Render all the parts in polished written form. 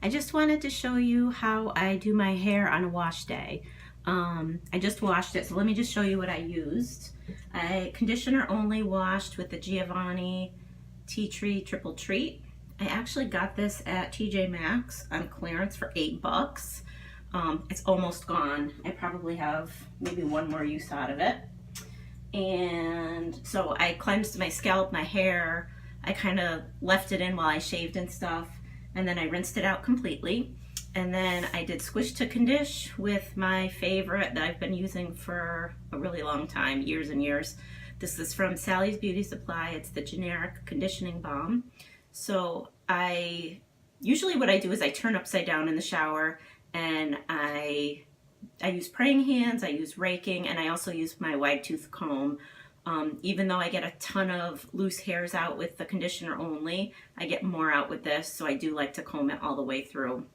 I just wanted to show you how I do my hair on a wash day. I just washed it, so let me just show you what I used. I conditioner only washed with the Giovanni Tea Tree Triple Treat. I actually got this at TJ Maxx on clearance for $8. It's almost gone. I probably have maybe one more use out of it. And so I cleansed my scalp, my hair. I kind of left it in while I shaved and stuff, and then I rinsed it out completely. And then I did squish to condish with my favorite that I've been using for a really long time, years and years. This is from Sally's Beauty Supply. It's the generic conditioning balm. So usually what I do is I turn upside down in the shower, and I use praying hands, I use raking, and I also use my wide tooth comb. Even though I get a ton of loose hairs out with the conditioner only, I get more out with this, so I do like to comb it all the way through.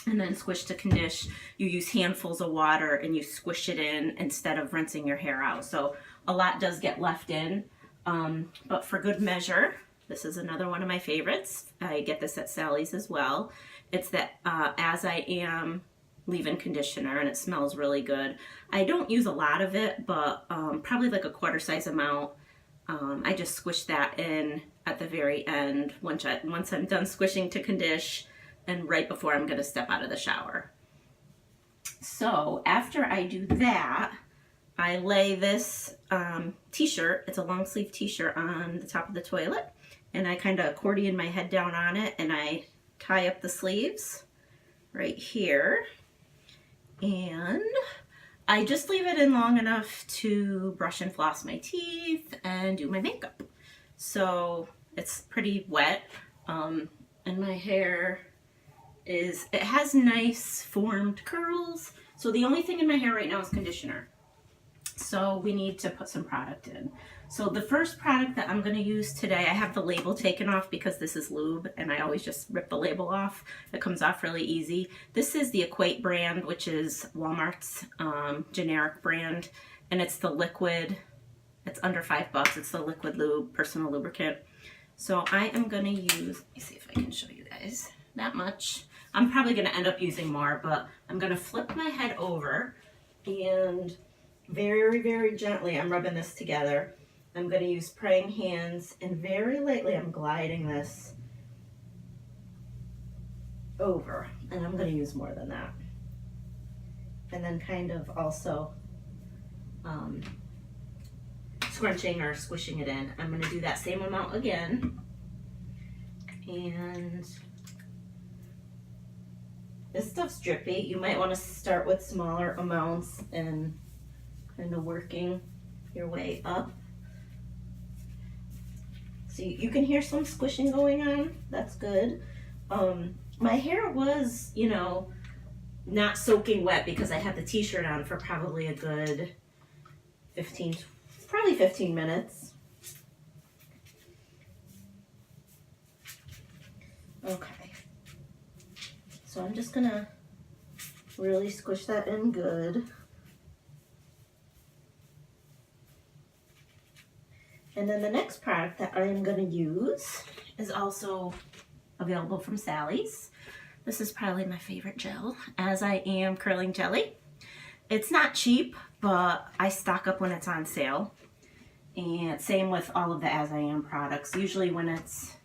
And then squish to condish, you use handfuls of water and you squish it in instead of rinsing your hair out. So a lot does get left in, but for good measure, this is another one of my favorites. I get this at Sally's as well. It's the As I Am leave-in conditioner, and it smells really good. I don't use a lot of it, but probably like a quarter size amount. I just squish that in at the very end once I'm done squishing to condish, and right before I'm going to step out of the shower. So after I do that, I lay this t-shirt, it's a long sleeve t-shirt, on the top of the toilet, and I kind of accordion my head down on it, and I tie up the sleeves right here, and I just leave it in long enough to brush and floss my teeth and do my makeup. So it's pretty wet, and my hair it has nice formed curls. So the only thing in my hair right now is conditioner. So we need to put some product in. So the first product that I'm going to use today, I have the label taken off because this is lube and I always just rip the label off. It comes off really easy. This is the Equate brand, which is Walmart's generic brand, and it's the liquid. It's under $5. It's the liquid lube, personal lubricant. So I am going to use, let me see if I can show you guys that much. I'm probably going to end up using more, but I'm going to flip my head over and very, very gently, I'm rubbing this together. I'm going to use praying hands, and very lightly I'm gliding this over, and I'm going to use more than that. And then kind of also scrunching or squishing it in. I'm going to do that same amount again. And this stuff's drippy. You might want to start with smaller amounts and kind of working your way up. So you can hear some squishing going on. That's good. My hair was, not soaking wet because I had the t-shirt on for probably a good 15 minutes. Okay. So I'm just gonna really squish that in good. And then the next product that I am going to use is also available from Sally's. This is probably my favorite gel, As I Am Curling Jelly. It's not cheap, but I stock up when it's on sale. And same with all of the As I Am products. Usually when it's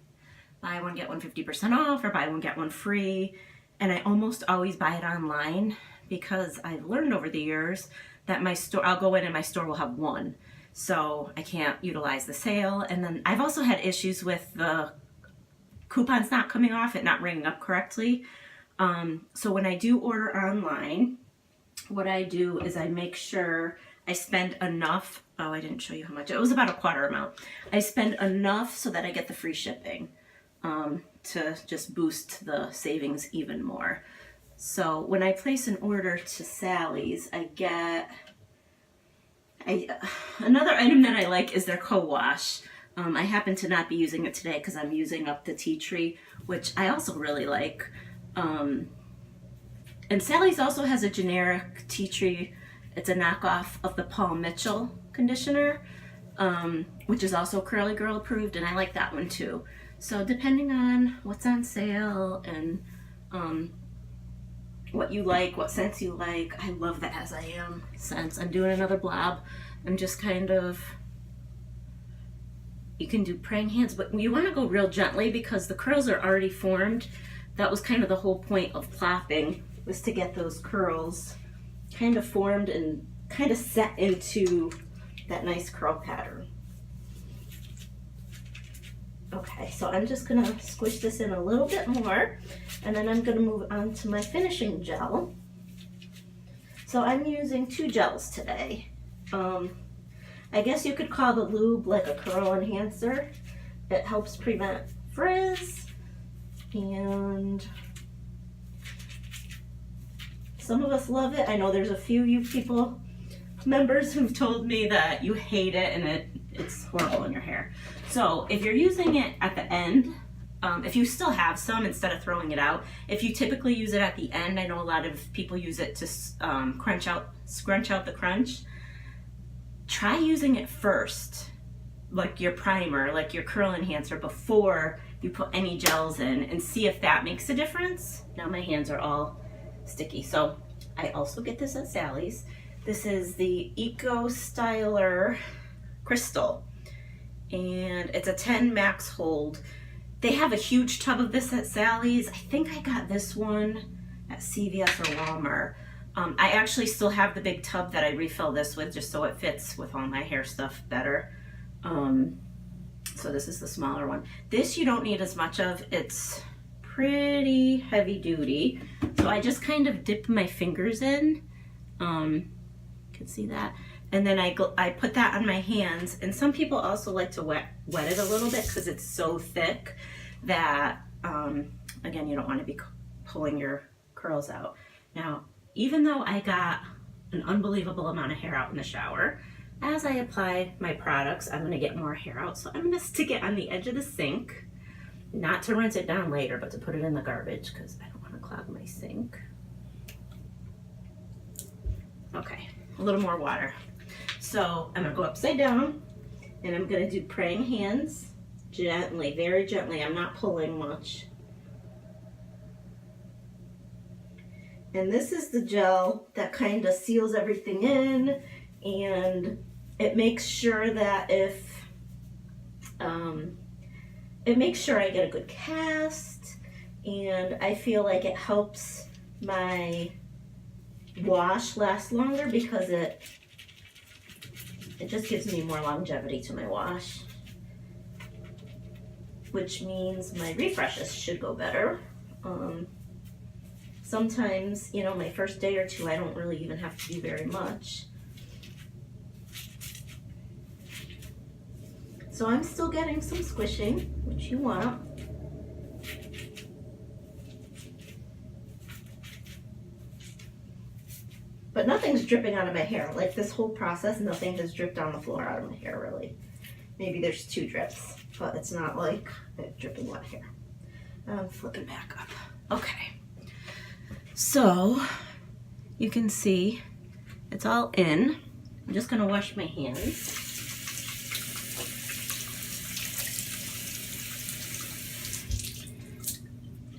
buy one, get one 50% off, or buy one, get one free. And I almost always buy it online because I've learned over the years that I'll go in and my store will have one. So I can't utilize the sale. And then I've also had issues with the coupons not coming off, it not ringing up correctly. So when I do order online, what I do is I make sure I spend enough. Oh, I didn't show you how much. It was about a quarter amount. I spend enough so that I get the free shipping, to just boost the savings even more. So when I place an order to Sally's, I get another item that I like is their Cowash. I happen to not be using it today because I'm using up the tea tree, which I also really like. And Sally's also has a generic tea tree. It's a knockoff of the Paul Mitchell conditioner, which is also Curly Girl approved, and I like that one too. So depending on what's on sale and what you like, what scents you like. I love the As I Am scents. I'm doing another blob. I'm just kind of, you can do praying hands, but you want to go real gently because the curls are already formed. That was kind of the whole point of plopping, was to get those curls kind of formed and kind of set into that nice curl pattern. Okay, so I'm just gonna squish this in a little bit more, and then I'm gonna move on to my finishing gel. So I'm using 2 gels today. I guess you could call the lube like a curl enhancer. It helps prevent frizz, and some of us love it. I know there's a few you people, members, who've told me that you hate it and it's horrible in your hair. So if you're using it at the end, if you still have some, instead of throwing it out, if you typically use it at the end, I know a lot of people use it to scrunch out the crunch. Try using it first, like your primer, like your curl enhancer, before you put any gels in, and see if that makes a difference. Now my hands are all sticky. So I also get this at Sally's. This is the Styler Krystal, and it's a 10 max hold. They have a huge tub of this at Sally's. I think I got this one at CVS or Walmart. I actually still have the big tub that I refill this with, just so it fits with all my hair stuff better. So this is the smaller one. This you don't need as much of. It's pretty heavy duty. So I just kind of dip my fingers in. You can see that. And then I put that on my hands. And some people also like to wet it a little bit because it's so thick that, again, you don't want to be pulling your curls out. Now, even though I got an unbelievable amount of hair out in the shower, as I apply my products, I'm going to get more hair out. So I'm going to stick it on the edge of the sink, not to rinse it down later, but to put it in the garbage because I don't want to clog my sink. Okay, a little more water. So I'm going to go upside down, and I'm going to do praying hands gently, very gently. I'm not pulling much. And this is the gel that kind of seals everything in, and it makes sure that it makes sure I get a good cast, and I feel like it helps my wash last longer because it just gives me more longevity to my wash, which means my refreshes should go better. Sometimes, you know, my first day or two, I don't really even have to do very much. So I'm still getting some squishing, which you want. But nothing's dripping out of my hair. Like this whole process, nothing has dripped on the floor out of my hair, really. Maybe there's 2 drips, but it's not like dripping wet hair. I'm flipping back up. Okay. So you can see it's all in. I'm just gonna wash my hands.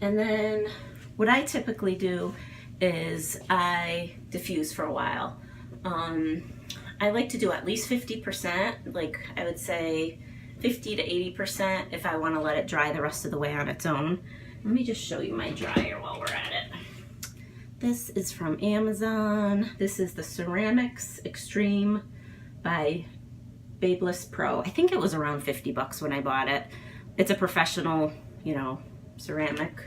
And then what I typically do is I diffuse for a while. I like to do at least 50%, like I would say 50 to 80% if I want to let it dry the rest of the way on its own. Let me just show you my dryer while we're at it. This is from Amazon. This is the Ceramics Extreme by Babeless Pro. I think it was around 50 bucks when I bought it. It's a professional, you know, ceramic.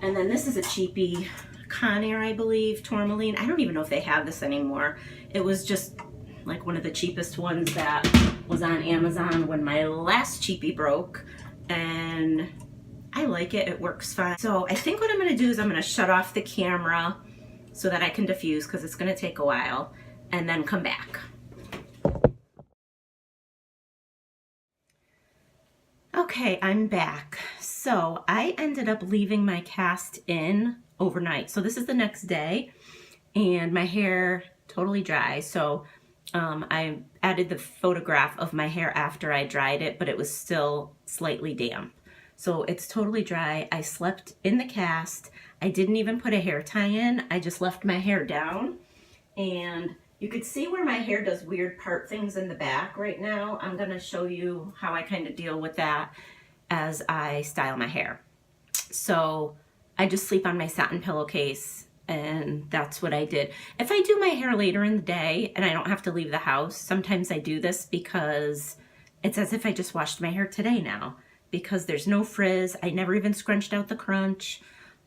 And then this is a cheapie, Conair, I believe, tourmaline. I don't even know if they have this anymore. It was just like one of the cheapest ones that was on Amazon when my last cheapie broke, and I like it. It works fine. So I think what I'm going to do is I'm going to shut off the camera so that I can diffuse because it's going to take a while, and then come back. Okay, I'm back. So I ended up leaving my cast in overnight. So this is the next day, and my hair totally dry. So I added the photograph of my hair after I dried it, but it was still slightly damp. So it's totally dry. I slept in the cast. I didn't even put a hair tie in. I just left my hair down, and you could see where my hair does weird part things in the back right now. I'm gonna show you how I kind of deal with that as I style my hair. So I just sleep on my satin pillowcase, and that's what I did. If I do my hair later in the day and I don't have to leave the house, sometimes I do this because it's as if I just washed my hair today now, because there's no frizz. I never even scrunched out the crunch.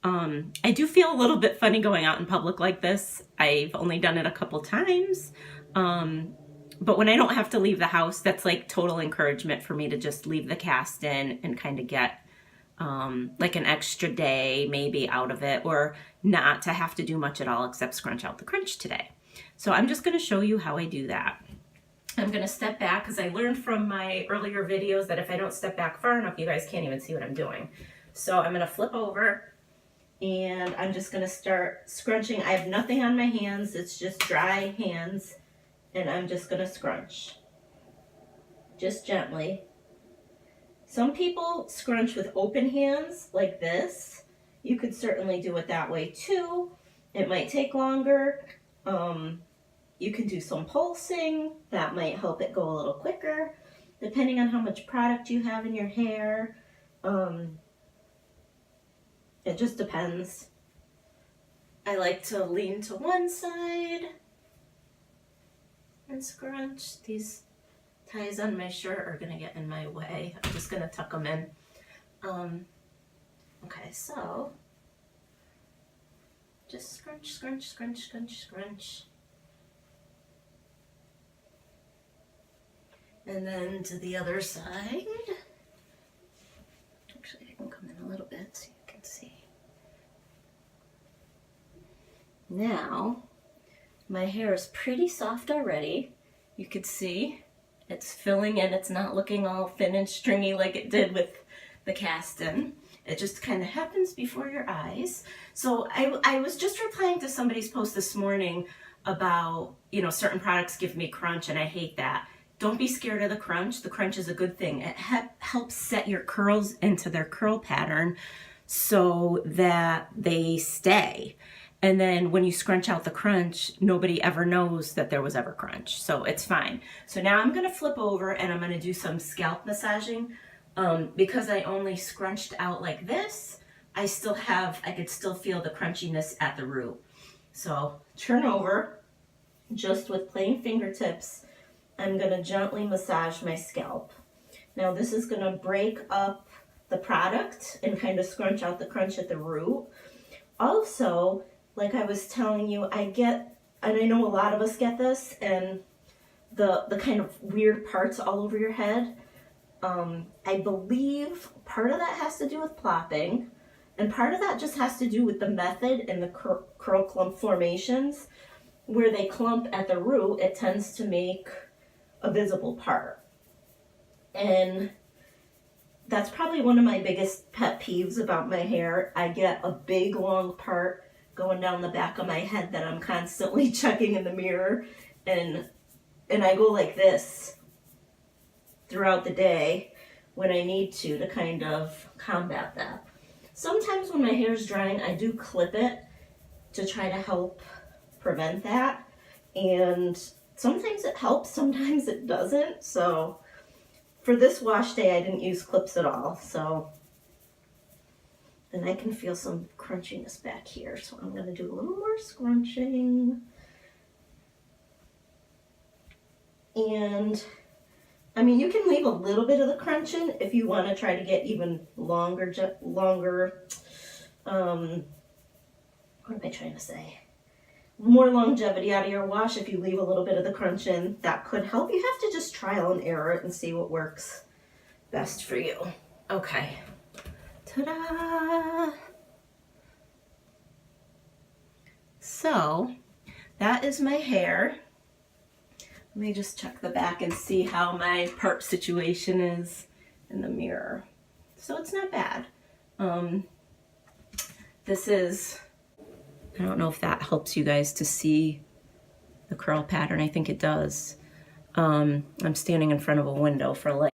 I do feel a little bit funny going out in public like this. I've only done it a couple times. But when I don't have to leave the house, that's like total encouragement for me to just leave the cast in and kind of get like an extra day maybe out of it, or not to have to do much at all except scrunch out the crunch today. So I'm just going to show you how I do that. I'm going to step back because I learned from my earlier videos that if I don't step back far enough, you guys can't even see what I'm doing. So I'm going to flip over, and I'm just going to start scrunching. I have nothing on my hands. It's just dry hands, and I'm just going to scrunch just gently. Some people scrunch with open hands like this. You could certainly do it that way too. It might take longer. You can do some pulsing. That might help it go a little quicker, depending on how much product you have in your hair. It just depends. I like to lean to one side and scrunch. These ties on my shirt are gonna get in my way. I'm just gonna tuck them in. Okay, so just scrunch, scrunch, scrunch, scrunch, scrunch. And then to the other side. Actually, I can come in a little bit so you can see. Now, my hair is pretty soft already. You could see it's filling in. It's not looking all thin and stringy like it did with the cast-in. It just kind of happens before your eyes. So I was just replying to somebody's post this morning about, you know, certain products give me crunch and I hate that. Don't be scared of the crunch. The crunch is a good thing. It helps set your curls into their curl pattern so that they stay. And then when you scrunch out the crunch, nobody ever knows that there was ever crunch. So it's fine. So now I'm going to flip over and I'm going to do some scalp massaging. Because I only scrunched out like this, I could still feel the crunchiness at the root. So turn over, just with plain fingertips, I'm going to gently massage my scalp. Now this is going to break up the product and kind of scrunch out the crunch at the root. Also, like I was telling you, and I know a lot of us get this, and the kind of weird parts all over your head. I believe part of that has to do with plopping, and part of that just has to do with the method and the curl clump formations. Where they clump at the root, it tends to make a visible part. And that's probably one of my biggest pet peeves about my hair. I get a big long part going down the back of my head that I'm constantly checking in the mirror, and I go like this throughout the day when I need to kind of combat that. Sometimes when my hair is drying, I do clip it to try to help prevent that, and sometimes it helps, sometimes it doesn't. So for this wash day, I didn't use clips at all. So, and I can feel some crunchiness back here, so I'm going to do a little more scrunching. And I mean, you can leave a little bit of the crunching if you want to try to get even longer, what am I trying to say? More longevity out of your wash. If you leave a little bit of the crunch in, that could help. You have to just trial and error it and see what works best for you. Okay. Ta-da! So, that is my hair. Let me just check the back and see how my part situation is in the mirror. So it's not bad. This is, I don't know if that helps you guys to see the curl pattern. I think it does. I'm standing in front of a window for light.